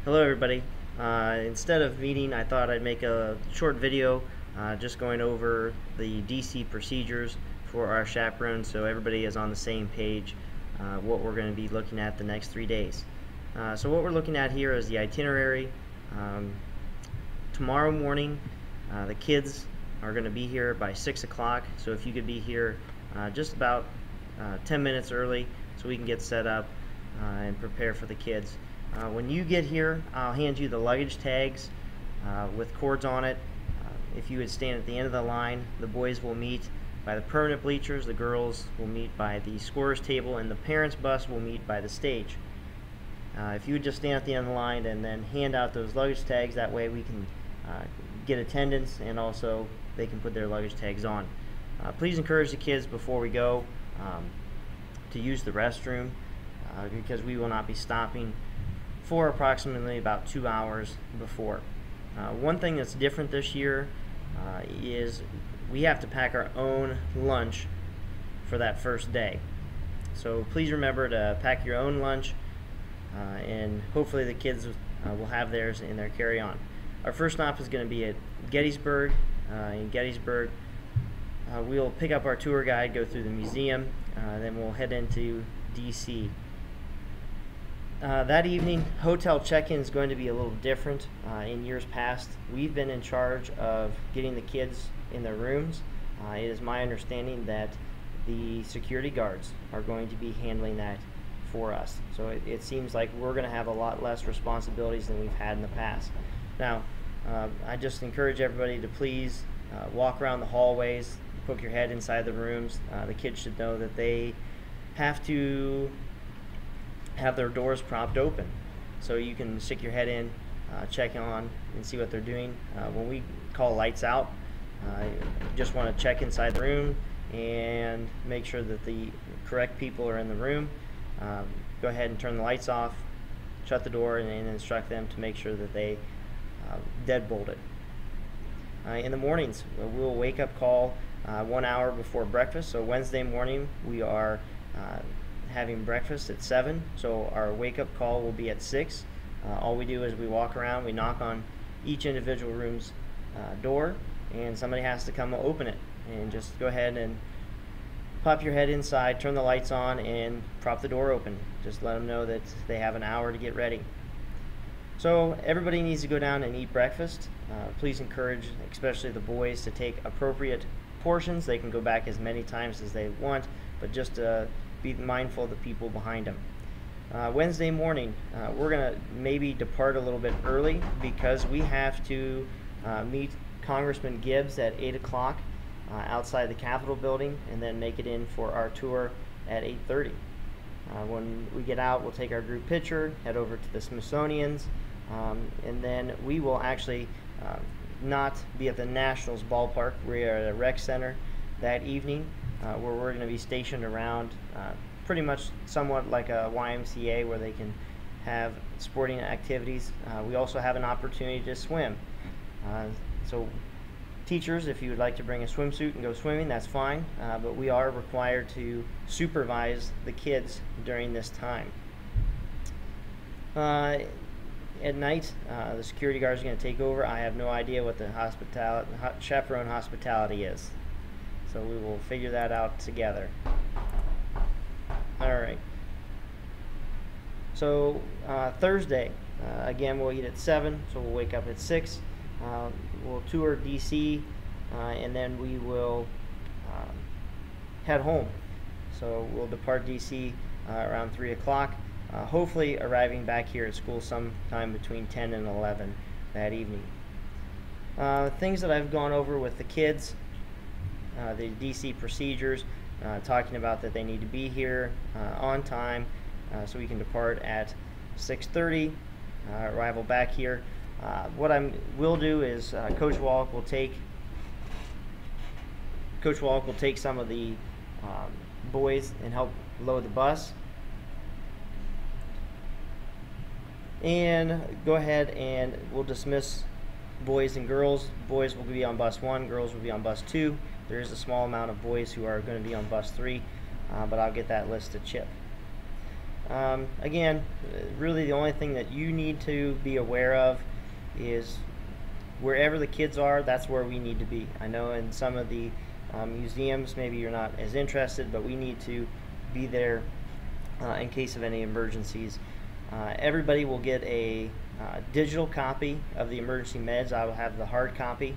Hello everybody. Instead of meeting, I thought I'd make a short video just going over the DC procedures for our chaperones so everybody is on the same page what we're going to be looking at the next 3 days. So what we're looking at here is the itinerary. Um, Tomorrow morning the kids are going to be here by 6 o'clock, so if you could be here just about 10 minutes early so we can get set up and prepare for the kids. When you get here, I'll hand you the luggage tags with cords on it. If you would stand at the end of the line, the boys will meet by the permanent bleachers, the girls will meet by the scorer's table, and the parents' bus will meet by the stage. If you would just stand at the end of the line and then hand out those luggage tags, that way we can get attendance and also they can put their luggage tags on. Please encourage the kids before we go to use the restroom because we will not be stopping for approximately about 2 hours before. One thing that's different this year is we have to pack our own lunch for that first day. So please remember to pack your own lunch and hopefully the kids will have theirs in their carry-on. Our first stop is going to be at Gettysburg. In Gettysburg, we'll pick up our tour guide, go through the museum, then we'll head into DC. That evening, hotel check-in is going to be a little different. In years past, we've been in charge of getting the kids in their rooms. It is my understanding that the security guards are going to be handling that for us. So it seems like we're going to have a lot less responsibilities than we've had in the past. Now, I just encourage everybody to please walk around the hallways, poke your head inside the rooms. The kids should know that they have to have their doors propped open so you can stick your head in, check on and see what they're doing. When we call lights out, you just want to check inside the room and make sure that the correct people are in the room. Go ahead and turn the lights off, shut the door, and instruct them to make sure that they deadbolt it. In the mornings, we'll wake up call 1 hour before breakfast. So Wednesday morning we are having breakfast at 7, so our wake-up call will be at 6. All we do is we walk around, we knock on each individual room's door, and somebody has to come open it. And just go ahead and pop your head inside, turn the lights on, and prop the door open. Just let them know that they have an hour to get ready. So everybody needs to go down and eat breakfast. Please encourage, especially the boys, to take appropriate portions. They can go back as many times as they want, but just be mindful of the people behind them. Wednesday morning, we're going to maybe depart a little bit early because we have to meet Congressman Gibbs at 8 o'clock outside the Capitol building and then make it in for our tour at 8:30. When we get out, we'll take our group picture, head over to the Smithsonian's, and then we will actually not be at the Nationals ballpark. We are at a rec center that evening where we're going to be stationed around pretty much somewhat like a YMCA where they can have sporting activities. We also have an opportunity to swim. So teachers, if you would like to bring a swimsuit and go swimming, that's fine, but we are required to supervise the kids during this time. At night, the security guards are going to take over. I have no idea what the chaperone hospitality is, so we will figure that out together. Alright, so Thursday, again we'll eat at 7, so we'll wake up at 6. We'll tour DC and then we will head home. So we'll depart DC around 3 o'clock, hopefully arriving back here at school sometime between 10 and 11 that evening. Things that I've gone over with the kids, the DC procedures, talking about that they need to be here on time so we can depart at 6:30, arrival back here. What I will do is Coach Wallach will take some of the boys and help load the bus, and go ahead and we'll dismiss boys and girls. Boys will be on bus 1, girls will be on bus 2. There is a small amount of boys who are going to be on bus 3, but I'll get that list to Chip. Again, really the only thing that you need to be aware of is wherever the kids are, that's where we need to be. I know in some of the museums maybe you're not as interested, but we need to be there in case of any emergencies. Everybody will get a digital copy of the emergency meds. I will have the hard copy.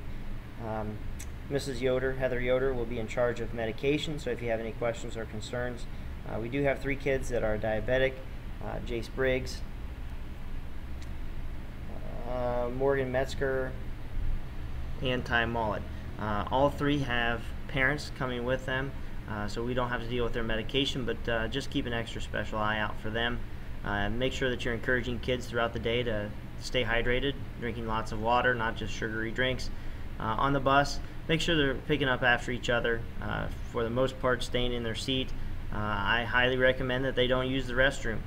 Mrs. Yoder, Heather Yoder, will be in charge of medication, so if you have any questions or concerns. We do have 3 kids that are diabetic, Jace Briggs, Morgan Metzger, and Ty Mullet. All 3 have parents coming with them, so we don't have to deal with their medication, but just keep an extra special eye out for them. Make sure that you're encouraging kids throughout the day to stay hydrated, drinking lots of water, not just sugary drinks. On the bus, make sure they're picking up after each other, for the most part staying in their seat. I highly recommend that they don't use the restroom.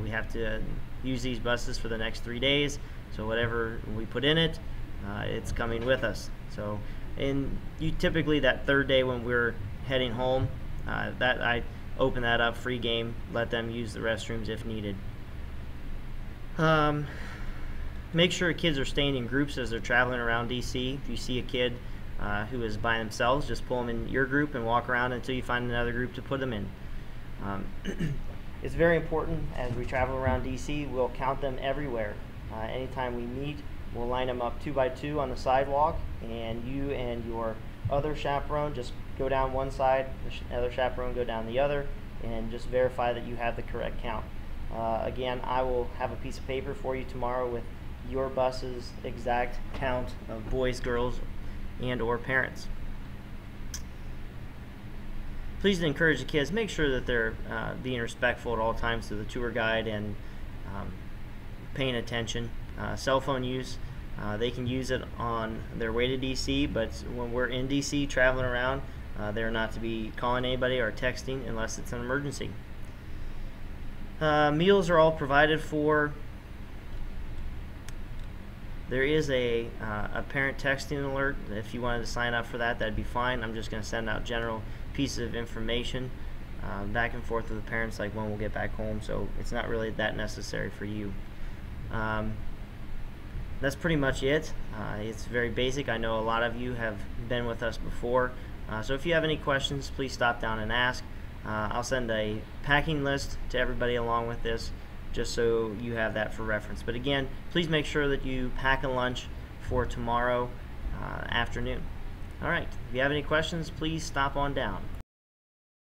We have to use these buses for the next 3 days, so whatever we put in it, it's coming with us. So, and you typically that 3rd day when we're heading home, that I open that up, free game, let them use the restrooms if needed. Make sure kids are staying in groups as they're traveling around DC. If you see a kid who is by themselves, just pull them in your group and walk around until you find another group to put them in. It's very important as we travel around DC, we'll count them everywhere. Anytime we meet, we'll line them up 2 by 2 on the sidewalk, and you and your other chaperone just go down one side, the other chaperone go down the other, and just verify that you have the correct count. Again, I will have a piece of paper for you tomorrow with your bus's exact count of boys, girls, and or parents. Please encourage the kids, make sure that they're being respectful at all times to the tour guide and paying attention. Cell phone use, they can use it on their way to DC, but when we're in DC traveling around, they're not to be calling anybody or texting unless it's an emergency. Meals are all provided for. There is a parent texting alert. If you wanted to sign up for that, that'd be fine. I'm just going to send out general pieces of information back and forth with the parents, like when we'll get back home, so it's not really that necessary for you. That's pretty much it. It's very basic. I know a lot of you have been with us before, so if you have any questions, please stop down and ask. I'll send a packing list to everybody along with this, just so you have that for reference. But again, please make sure that you pack a lunch for tomorrow afternoon. All right, if you have any questions, please stop on down.